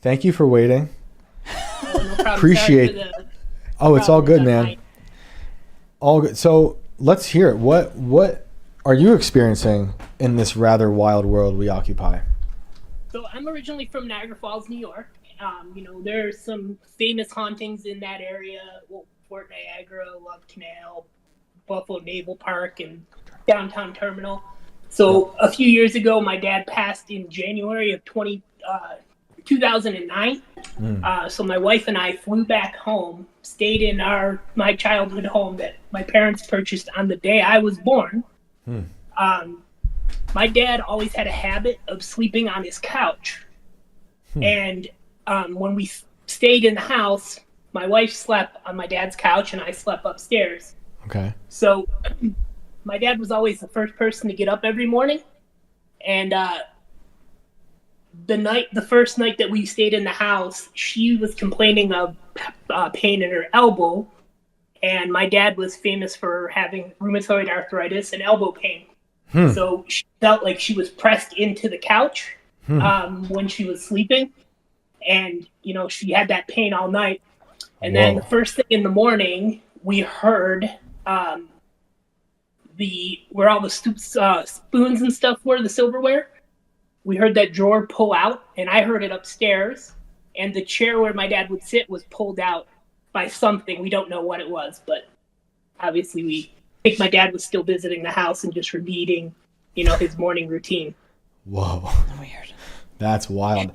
Thank you for waiting. Oh, no problem. Appreciate. Sorry for the Oh, it's all good, problems man. night. All good. So let's hear it. What are you experiencing in this rather wild world we occupy? So I'm originally from Niagara Falls, New York. There's some famous hauntings in that area. Well, Fort Niagara, Love Canal, Buffalo Naval Park, and downtown terminal. So a few years ago, my dad passed in January of 2009. So my wife and I flew back home, stayed in my childhood home that my parents purchased on the day I was born. My dad always had a habit of sleeping on his couch. And when we stayed in the house, my wife slept on my dad's couch and I slept upstairs. Okay. So my dad was always the first person to get up every morning. And the first night that we stayed in the house, she was complaining of pain in her elbow. And my dad was famous for having rheumatoid arthritis and elbow pain. So she felt like she was pressed into the couch when she was sleeping. And, she had that pain all night. And then the first thing in the morning, we heard where all the spoons and stuff were, the silverware. We heard that drawer pull out, and I heard it upstairs. And the chair where my dad would sit was pulled out by something. We don't know what it was, but obviously we think my dad was still visiting the house and just repeating, his morning routine. Whoa. Weird. That's wild.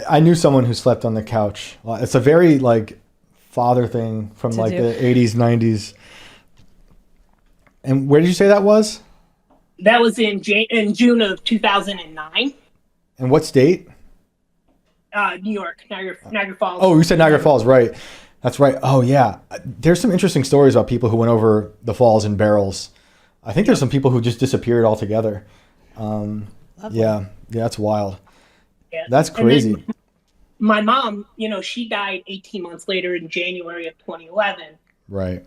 I knew someone who slept on the couch. It's a very father thing from the 80s, 90s. And where did you say that was? That was in June of 2009. And what state? New York, Niagara Falls. Oh, you said Niagara Falls, right. That's right. Oh, yeah. There's some interesting stories about people who went over the falls in barrels. I think there's some people who just disappeared altogether. Yeah, that's wild. Yeah. That's crazy. My mom, she died 18 months later in January of 2011. Right.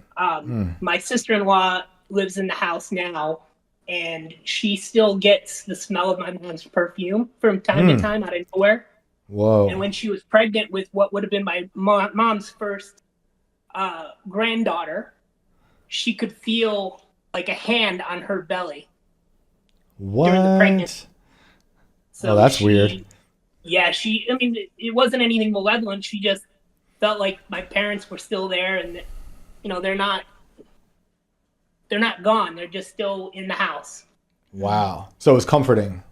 My sister-in-law lives in the house now, and she still gets the smell of my mom's perfume from time to time out of nowhere. Whoa. And when she was pregnant with what would have been my mom's first granddaughter, she could feel like a hand on her belly. What? During the pregnancy. So that's weird. Yeah, it wasn't anything malevolent. She just felt like my parents were still there, and they're not gone. They're just still in the house. Wow. So it was comforting.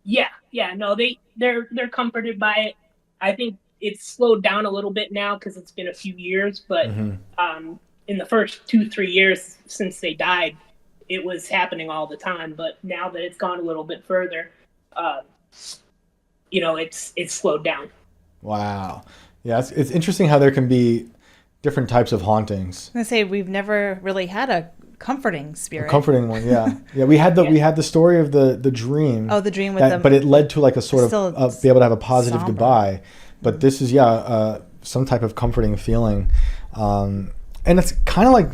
Yeah. No, they're comforted by it. I think it's slowed down a little bit now because it's been a few years, but in the first 2-3 years since they died, it was happening all the time. But now that it's gone a little bit further, it's slowed down. Wow. Yeah, it's interesting how there can be different types of hauntings. I say we've never really had a comforting spirit. A comforting one, yeah. Yeah, we had the story of the dream. Oh, the dream with them. But it led to a sort of be able to have a positive somber goodbye. But this is some type of comforting feeling. And it's kind of like,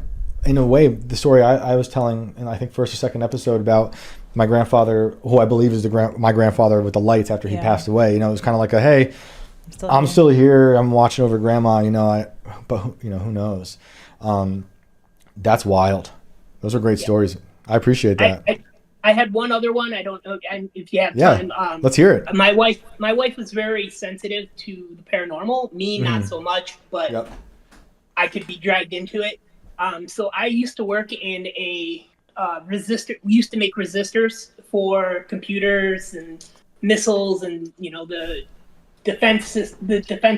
in a way, the story I was telling in I think first or second episode about my grandfather, who I believe is my grandfather with the lights after he passed away. It was kind of like hey, I'm still here. I'm watching over grandma. But who knows? That's wild. Those are great stories. I appreciate that. I had one other one. I don't know if you have time. Let's hear it. My wife was very sensitive to the paranormal. Me, not so much, but I could be dragged into it. So I used to work in a resistor. We used to make resistors for computers and missiles and the defense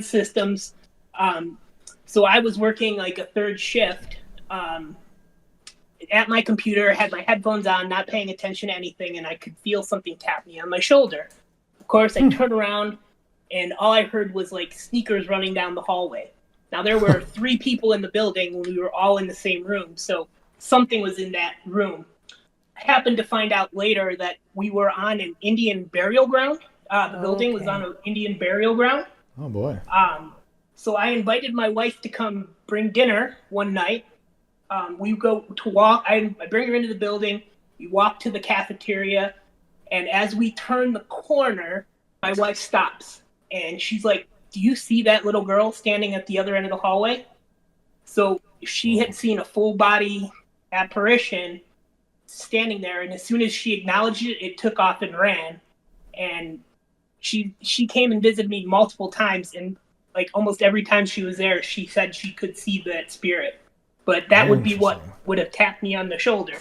systems. So I was working a third shift at my computer, had my headphones on, not paying attention to anything, and I could feel something tap me on my shoulder. Of course, I turned around, and all I heard was sneakers running down the hallway. Now, there were 3 people in the building when we were all in the same room, so something was in that room. I happened to find out later that we were on an Indian burial ground. The building was on an Indian burial ground. Oh, boy. So I invited my wife to come bring dinner one night. We go to walk. I bring her into the building. We walk to the cafeteria, and as we turn the corner, my wife stops, and she's like, do you see that little girl standing at the other end of the hallway? So she had seen a full body apparition standing there, and as soon as she acknowledged it, it took off and ran. And she came and visited me multiple times, and like almost every time she was there, she said she could see that spirit. But that would be what would have tapped me on the shoulder.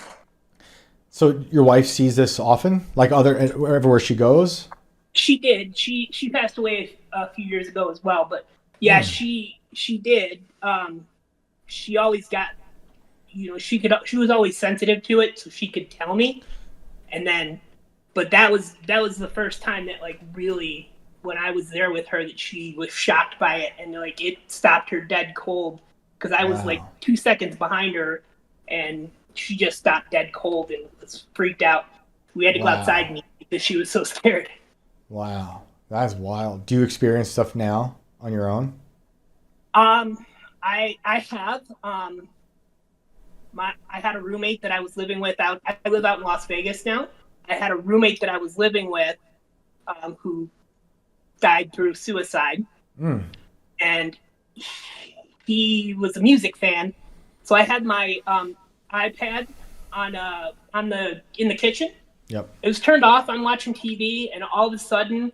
So your wife sees this often, like everywhere she goes? She did. She passed away a few years ago as well, but yeah, she did. She always got, she was always sensitive to it, so she could tell me. And then, but that was the first time that like really, when I was there with her, that she was shocked by it, and like it stopped her dead cold, because I was like 2 seconds behind her, and she just stopped dead cold and was freaked out. We had to go outside and eat because she was so scared. Wow, that's wild. Do you experience stuff now on your own? I have. I had a roommate that I was living with I live out in Las Vegas now. I had a roommate that I was living with, who died through suicide, and he was a music fan. So I had my iPad in the kitchen. Yep. It was turned off. I'm watching TV, and all of a sudden,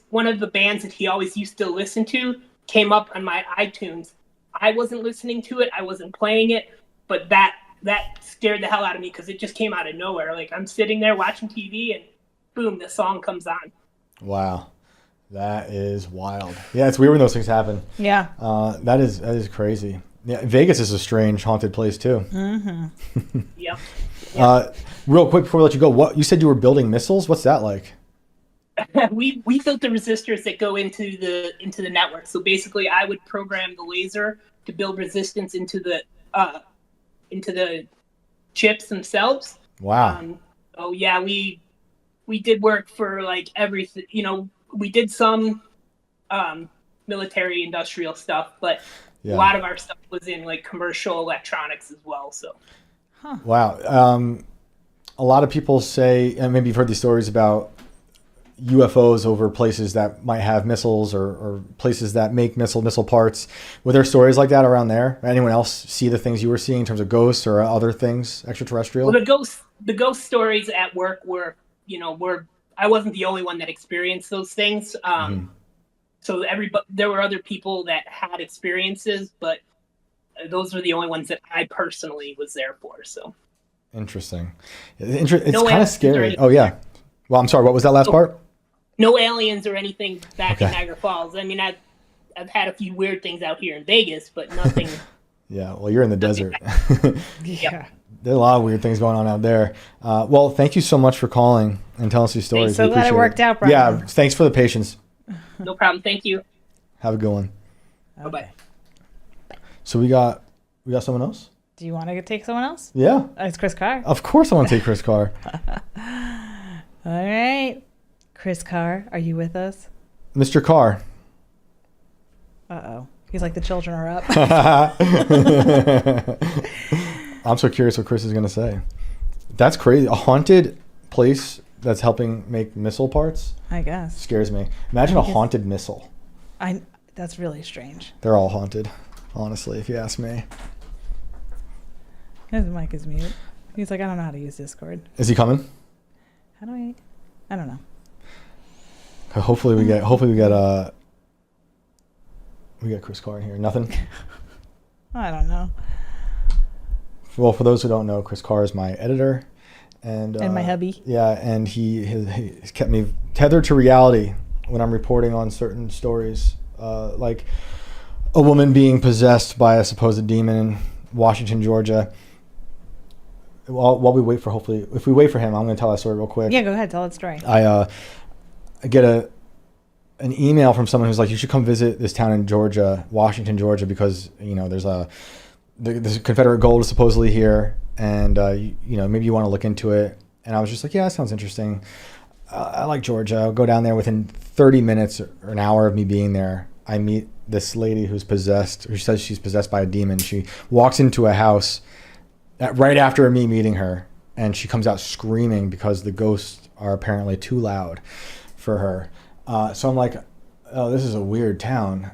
one of the bands that he always used to listen to came up on my iTunes. I wasn't listening to it. I wasn't playing it, but that scared the hell out of me, because it just came out of nowhere. Like, I'm sitting there watching TV, and boom, the song comes on. Wow. That is wild. Yeah, it's weird when those things happen. Yeah. That is crazy. Yeah, Vegas is a strange haunted place too. Mm-hmm. Yep. Real quick before we let you go, what you said you were building missiles? What's that like? we built the resistors that go into the network. So basically, I would program the laser to build resistance into the chips themselves. Wow. Oh yeah, we did work for like everything. We did some military industrial stuff, but a lot of our stuff was in like commercial electronics as well. So. Huh. Wow. A lot of people say, and maybe you've heard these stories about UFOs over places that might have missiles, or places that make missile parts. Were there stories like that around there? Anyone else see the things you were seeing in terms of ghosts or other things extraterrestrial? Well, the ghost stories at work were I wasn't the only one that experienced those things. So there were other people that had experiences, but those were the only ones that I personally was there for. So interesting. It's kind of scary. Oh yeah. Well, I'm sorry. What was that last part? No aliens or anything back in Niagara Falls. I mean, I've had a few weird things out here in Vegas, but nothing. Yeah. Well, you're in the desert. Yeah. There's a lot of weird things going on out there. Well, thank you so much for calling and telling us these stories. So glad it worked out, Brian. Yeah. Thanks for the patience. No problem. Thank you. Have a good one. Okay. Bye-bye. So we got someone else? Do you want to take someone else? Yeah. It's Chris Carr. Of course I want to take Chris Carr. All right. Chris Carr, are you with us? Mr. Carr. Uh-oh. He's like, the children are up. I'm so curious what Chris is going to say. That's crazy. A haunted place that's helping make missile parts? I guess. Scares me. Imagine a haunted missile. That's really strange. They're all haunted, honestly, if you ask me. His mic is mute. He's like, I don't know how to use Discord. Is he coming? How do I don't know. Hopefully we get Chris Carr in here. Nothing? I don't know. Well, for those who don't know, Chris Carr is my editor. And my hubby. Yeah, and he's kept me tethered to reality when I'm reporting on certain stories, like a woman being possessed by a supposed demon in Washington, Georgia. While we wait for, if we wait for him, I'm going to tell that story real quick. Yeah, go ahead. Tell that story. I get an email from someone who's like, you should come visit this town in Georgia, Washington, Georgia, because, there's there's Confederate gold is supposedly here, and maybe you want to look into it. And I was just like, yeah, that sounds interesting. I like Georgia. I'll go down there. Within 30 minutes or an hour of me being there, I meet this lady who says she's possessed by a demon. She walks into a house right after me meeting her, and she comes out screaming because the ghosts are apparently too loud for her. So I'm like, oh, this is a weird town.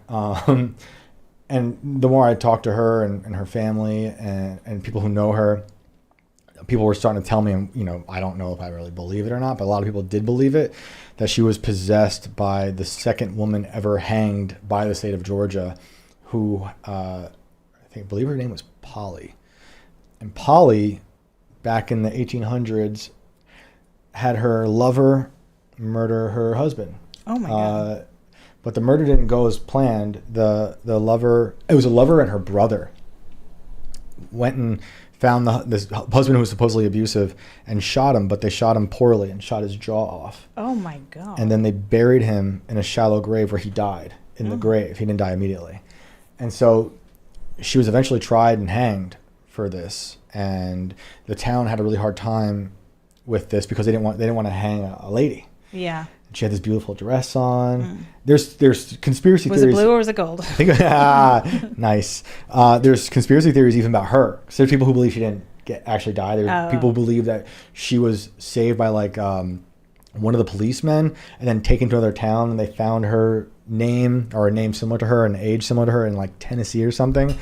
And the more I talked to her and her family and people who know her, people were starting to tell me, and I don't know if I really believe it or not, but a lot of people did believe it, that she was possessed by the second woman ever hanged by the state of Georgia, who I believe her name was Polly. And Polly, back in the 1800s, had her lover murder her husband. Oh my God. But the murder didn't go as planned. The lover, it was a lover and her brother, went and found this husband who was supposedly abusive and shot him, but they shot him poorly and shot his jaw off. Oh my God. And then they buried him in a shallow grave where he died in the grave. He didn't die immediately. And so she was eventually tried and hanged for this. And the town had a really hard time with this because they didn't want to hang a lady. Yeah. She had this beautiful dress on. There's conspiracy Was theories. it blue or was it gold? I think, nice. There's conspiracy theories even about her. So there's people who believe she didn't actually die. There's people who believe that she was saved by like one of the policemen and then taken to another town, and they found her name or a name similar to her, an age similar to her in like Tennessee or something.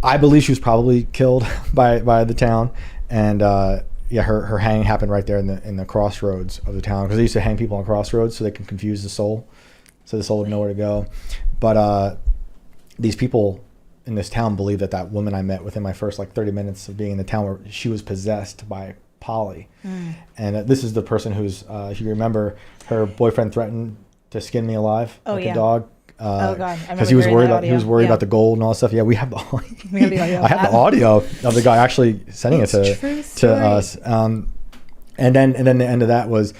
I believe she was probably killed by the town, and her hanging happened right there in the crossroads of the town, because they used to hang people on crossroads so they can confuse the soul, so the soul would know where to go. But these people in this town believe that woman I met within my first like 30 minutes of being in the town, where she was possessed by Polly. And this is the person who's, if you remember, her boyfriend threatened to skin me alive like a dog. Oh God! Because he was worried about the gold and all that stuff. Yeah, we have the audio. I have the audio of the guy actually sending it to us. And then the end of that was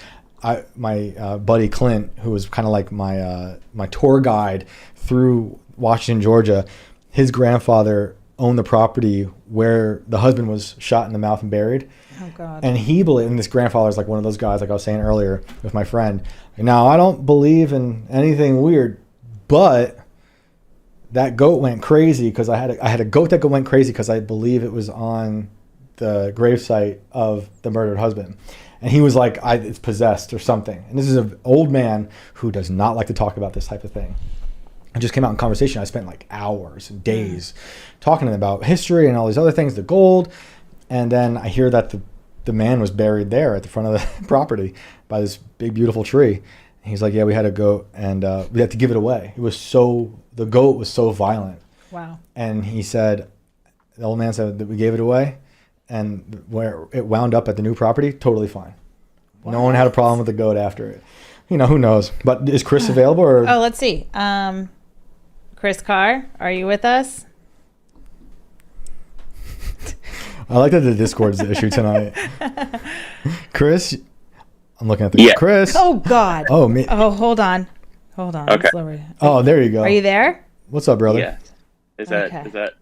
my buddy Clint, who was kind of like my tour guide through Washington, Georgia. His grandfather owned the property where the husband was shot in the mouth and buried. Oh God! And he believed, and this grandfather is like one of those guys, like I was saying earlier with my friend. Now, I don't believe in anything weird, but that goat went crazy because I had a goat that went crazy because I believe it was on the gravesite of the murdered husband. And he was like, it's possessed or something. And this is an old man who does not like to talk about this type of thing. I just came out in conversation. I spent like hours and days talking to him about history and all these other things, the gold. And then I hear that the man was buried there at the front of the property by this big, beautiful tree. And he's like, yeah, we had a goat and we had to give it away. The goat was so violent. Wow. And he said, the old man said that we gave it away, and where it wound up at the new property, totally fine. Wow. No one had a problem with the goat after it. Who knows? But is Chris available? Or? Oh, let's see. Chris Carr, are you with us? I like that the Discord's the issue tonight. Chris, I'm looking at the Chris. Oh God. Oh me. Oh, hold on. Okay. Oh, there you go. Are you there? What's up, brother? Yeah. Is that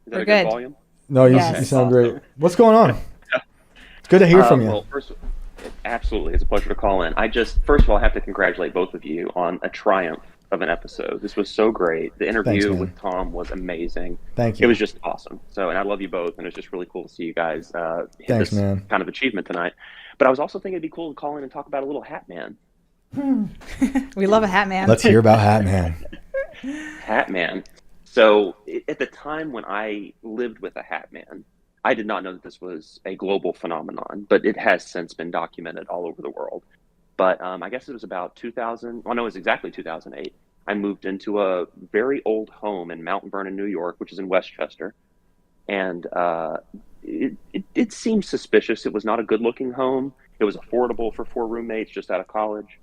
We're a good volume? No, you sound great. What's going on? It's good to hear from you. Well, absolutely, it's a pleasure to call in. First of all, I have to congratulate both of you on a triumph of an episode. This was so great. The interview with Tom was amazing. Thank you. It was just awesome. And I love you both, and it's just really cool to see you guys hit this kind of achievement tonight. But I was also thinking it'd be cool to call in and talk about a little Hatman. We love a Hatman. Let's hear about Hatman. Hatman. So at the time when I lived with a Hatman, I did not know that this was a global phenomenon, but it has since been documented all over the world. But I guess it was about 2000. Well, no, it was exactly 2008. I moved into a very old home in Mount Vernon, New York, which is in Westchester. And it seemed suspicious. It was not a good-looking home. It was affordable for 4 roommates just out of college.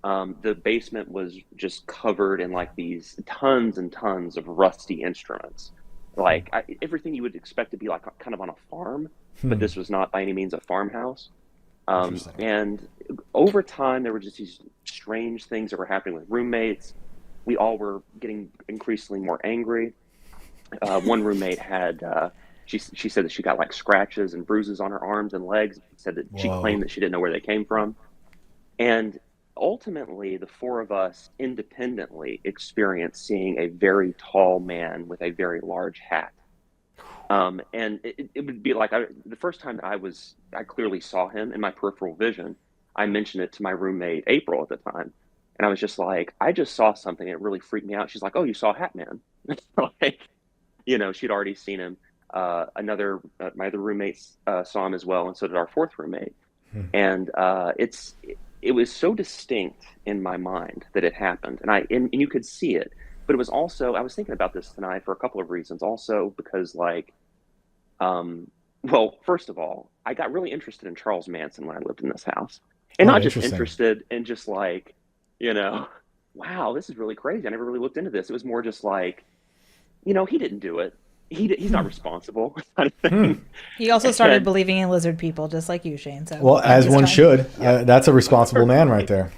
The basement was just covered in like these tons and tons of rusty instruments. Like everything you would expect to be like kind of on a farm, but this was not by any means a farmhouse. And over time, there were just these strange things that were happening with roommates. We all were getting increasingly more angry. One roommate had, she said that she got like scratches and bruises on her arms and legs. Said that she claimed that she didn't know where they came from. And ultimately, the 4 of us independently experienced seeing a very tall man with a very large hat. And it would be like the first time that I clearly saw him in my peripheral vision. I mentioned it to my roommate April at the time, And I was just like, I just saw something. It really freaked me out. She's like, oh, you saw Hatman. Like, you know, she'd already seen him. My other roommates saw him as well, and so did our fourth roommate. And it was so distinct in my mind that it happened, and you could see it. But it was also, I was thinking about this tonight for a couple of reasons. Also because, like, well, first of all, I got really interested in Charles Manson when I lived in this house, and not just interested in just like, you know, wow, this is really crazy. I never really looked into this. It was more just like, you know, he didn't do it. He's not responsible. Kind of thing. He also started believing in lizard people, just like you, Shane. So well, as one should. That's a responsible man right there.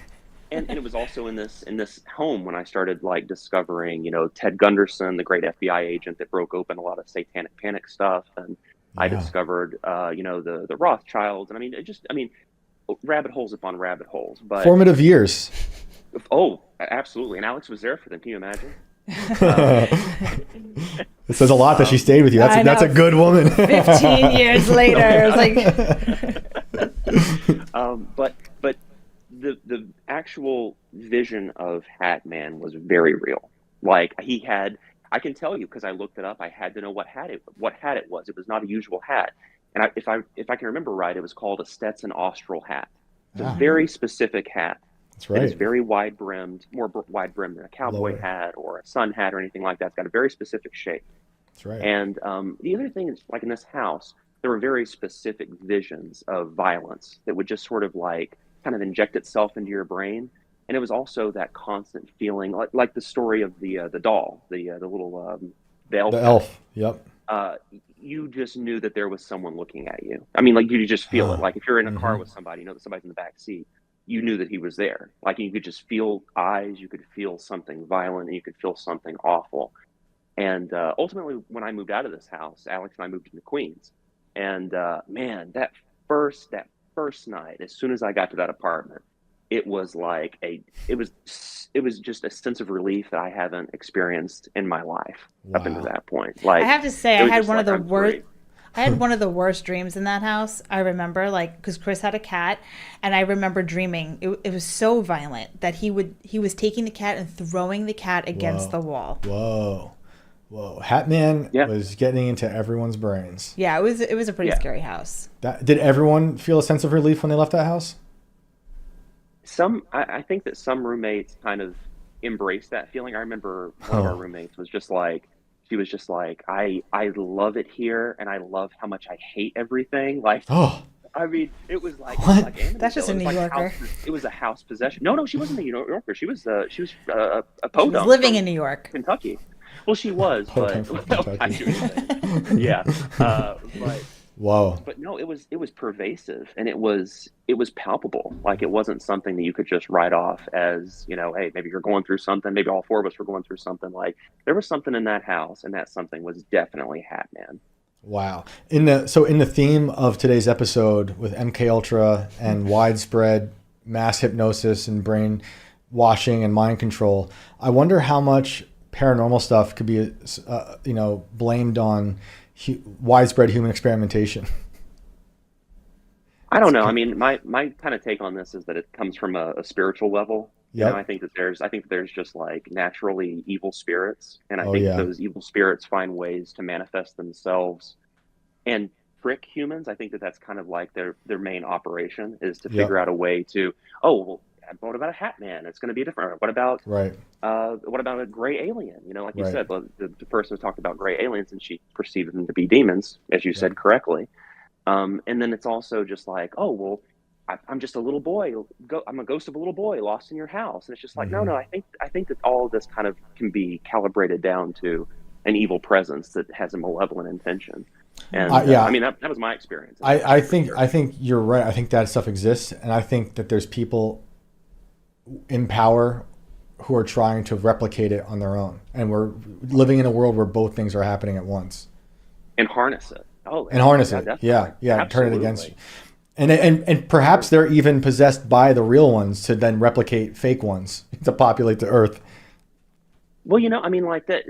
And it was also in this home when I started like discovering, you know, Ted Gunderson, the great FBI agent that broke open a lot of satanic panic stuff, and I discovered, you know, the Rothschilds, and I mean, rabbit holes upon rabbit holes. But formative years. Oh, absolutely. And Alex was there for them. Can you imagine? It says a lot that she stayed with you. That's a good woman. 15 years later, it was like. But the actual vision of Hatman was very real. Like I can tell you because I looked it up. I had to know what hat it was. It was not a usual hat, and if I can remember right, it was called a Stetson Austral hat. It's a very specific hat. That's right. It's very wide brimmed, more wide brimmed than a cowboy hat or a sun hat or anything like that. It's got a very specific shape. That's right. And the other thing is, like in this house, there were very specific visions of violence that would just sort of like kind of inject itself into your brain. And it was also that constant feeling, like the story of the doll, the little the elf. Yep. You just knew that there was someone looking at you. I mean, like you just feel it. Like if you're in a car with somebody, you know that somebody's in the back seat. You knew that he was there. Like you could just feel eyes, you could feel something violent, and you could feel something awful. And ultimately, when I moved out of this house, Alex and I moved into Queens. And man, that first night, as soon as I got to that apartment, it was like it was just a sense of relief that I haven't experienced in my life up until that point. Like I have to say, I had one of the worst. I had one of the worst dreams in that house. I remember, like, because Chris had a cat, and I remember dreaming. It was so violent that he was taking the cat and throwing the cat against the wall. Whoa! Hatman was getting into everyone's brains. Yeah, it was a pretty scary house. Did everyone feel a sense of relief when they left that house? I think that some roommates kind of embraced that feeling. I remember one of our roommates was just like. She was just like, I love it here, and I love how much I hate everything. Like, I mean, it was like, that's just a New Yorker. It was a house possession. No, she wasn't a New Yorker. She was a podunk. She was living in New York, Kentucky. Well, she was, but yeah. But whoa. But no, it was pervasive, and it was palpable. Like it wasn't something that you could just write off as, you know, hey, maybe you're going through something. Maybe all four of us were going through something. Like there was something in that house, and that something was definitely Hatman. Wow. In the theme of today's episode with MK Ultra and widespread mass hypnosis and brain washing and mind control, I wonder how much paranormal stuff could be, blamed on widespread human experimentation. I don't know. I mean, my kind of take on this is that it comes from a spiritual level. Yeah. You know, I think there's just like naturally evil spirits, and I think those evil spirits find ways to manifest themselves and trick humans. I think that's kind of like their main operation is to figure out a way to, what about a Hatman? It's going to be different. What about a gray alien? You know, like you said, the person who talked about gray aliens, and she perceived them to be demons, as you said correctly. And then it's also just like, I'm just a little boy. I'm a ghost of a little boy lost in your house, and it's just like, no. I think that all of this kind of can be calibrated down to an evil presence that has a malevolent intention. And I mean, that was my experience. I think you're right. I think that stuff exists, and I think that there's people in power who are trying to replicate it on their own, and we're living in a world where both things are happening at once. And harness it. Yeah. Turn it against you. And perhaps they're even possessed by the real ones to then replicate fake ones to populate the earth. Well, you know, I mean, like that,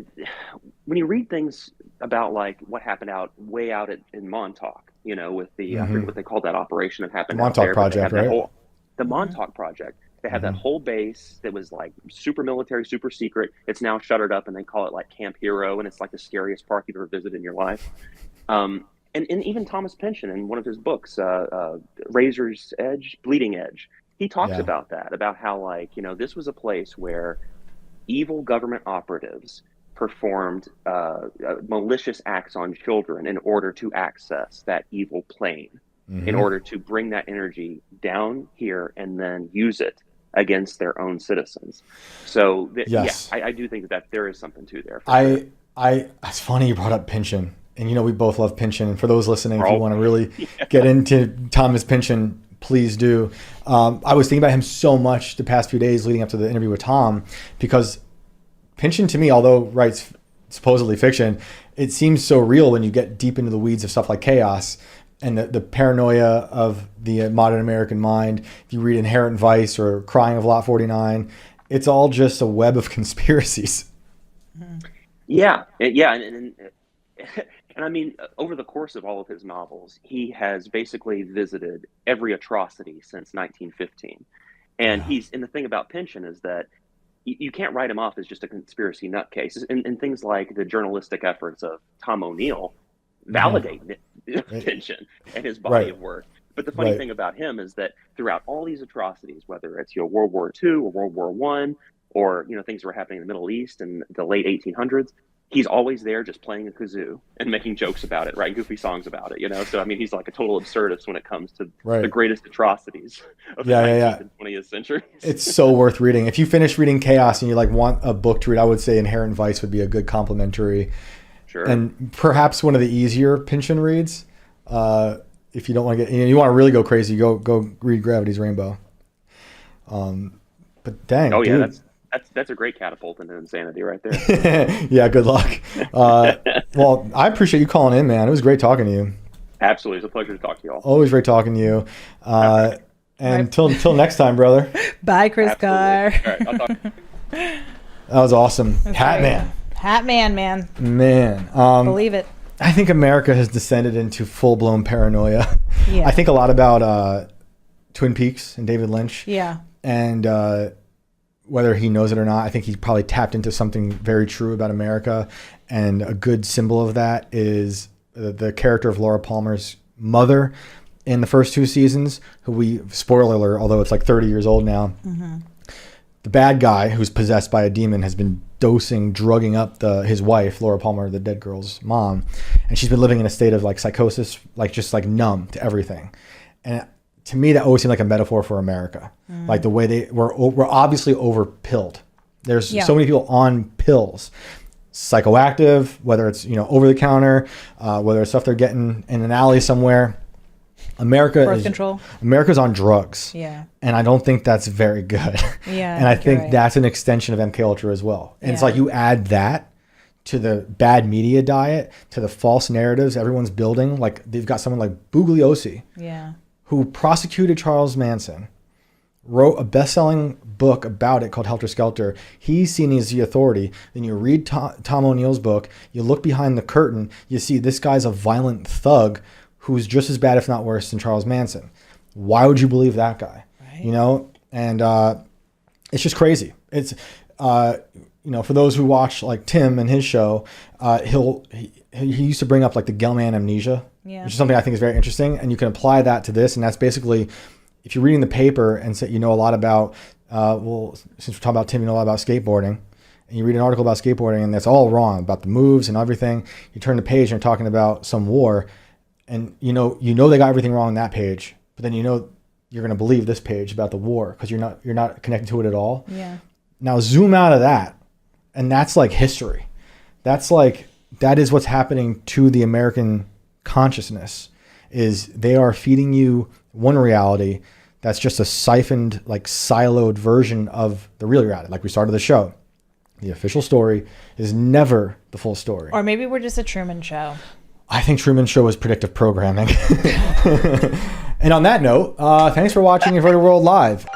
when you read things about like what happened way out in Montauk, you know, with the I forget what they called that operation that happened Montauk out there, Project, right? The Montauk Project. They had that whole base that was like super military, super secret. It's now shuttered up, and they call it like Camp Hero, and it's like the scariest park you've ever visited in your life. And even Thomas Pynchon, in one of his books, Razor's Edge, Bleeding Edge, he talks about that, about how, like, this was a place where evil government operatives performed malicious acts on children in order to access that evil plane, in order to bring that energy down here and then use it against their own citizens. So I do think that there is something to there. It's funny you brought up Pynchon, and we both love Pynchon. And for those listening, if you want to really get into Thomas Pynchon, please do. I was thinking about him so much the past few days leading up to the interview with Tom, because Pynchon, to me, although writes supposedly fiction, it seems so real when you get deep into the weeds of stuff like Chaos and the paranoia of the modern American mind. If you read Inherent Vice or Crying of Lot 49, it's all just a web of conspiracies. Yeah. And I mean, over the course of all of his novels, he has basically visited every atrocity since 1915. And the thing about Pynchon is that you can't write him off as just a conspiracy nutcase. And things like the journalistic efforts of Tom O'Neill validate Pynchon and his body of work. But the funny thing about him is that throughout all these atrocities, whether it's World War II or World War I, or things that were happening in the Middle East in the late 1800s, he's always there just playing a kazoo and making jokes about it, writing goofy songs about it, So, I mean, he's like a total absurdist when it comes to the greatest atrocities of the 19th and 20th century. It's so worth reading. If you finish reading Chaos and you want a book to read, I would say Inherent Vice would be a good complementary. Sure. And perhaps one of the easier Pynchon reads. If you don't want to get, you want to really go crazy, go read Gravity's Rainbow. But dang, dude. That's a great catapult into insanity right there. Yeah, good luck. Well, I appreciate you calling in, man. It was great talking to you. Absolutely. It's a pleasure to talk to you all. Always great talking to you. And until next time, brother. Bye, Chris Carr. All right, I'll talk. That was awesome. Hatman. Hatman, man. Man. Believe it. I think America has descended into full-blown paranoia. Yeah. I think a lot about Twin Peaks and David Lynch. Yeah. And whether he knows it or not, I think he probably tapped into something very true about America. And a good symbol of that is the character of Laura Palmer's mother in the first two seasons, who spoiler alert, although it's like 30 years old now. Mm-hmm. The bad guy who's possessed by a demon has been drugging up his wife, Laura Palmer, the dead girl's mom. And she's been living in a state of psychosis, just numb to everything. And to me, that always seemed like a metaphor for America. Like the way we're obviously over-pilled. There's so many people on pills, psychoactive, whether it's, over the counter, whether it's stuff they're getting in an alley somewhere. America's on drugs. Yeah. And I don't think that's very good. Yeah. And I think that's an extension of MK Ultra as well. And it's like you add that to the bad media diet, to the false narratives everyone's building. Like they've got someone like Bugliosi, who prosecuted Charles Manson, wrote a best-selling book about it called Helter Skelter. He's seen as the authority. Then you read Tom O'Neill's book, you look behind the curtain, you see this guy's a violent thug who's just as bad, if not worse, than Charles Manson. Why would you believe that guy? Right. And it's just crazy. It's, for those who watch like Tim and his show, he used to bring up like the Gell-Mann amnesia, which is something I think is very interesting. And you can apply that to this. And that's basically, if you're reading the paper and say, a lot about, since we're talking about Tim, you know a lot about skateboarding, and you read an article about skateboarding and that's all wrong about the moves and everything. You turn the page and you're talking about some war. And they got everything wrong on that page, but then you're going to believe this page about the war because you're not connected to it at all. Yeah. Now zoom out of that, and that's like history. That is what's happening to the American consciousness. Is they are feeding you one reality that's just a siphoned, siloed version of the real reality. Like we started the show, the official story is never the full story. Or maybe we're just a Truman Show. I think Truman Show is predictive programming. And on that note, thanks for watching Inverted World Live.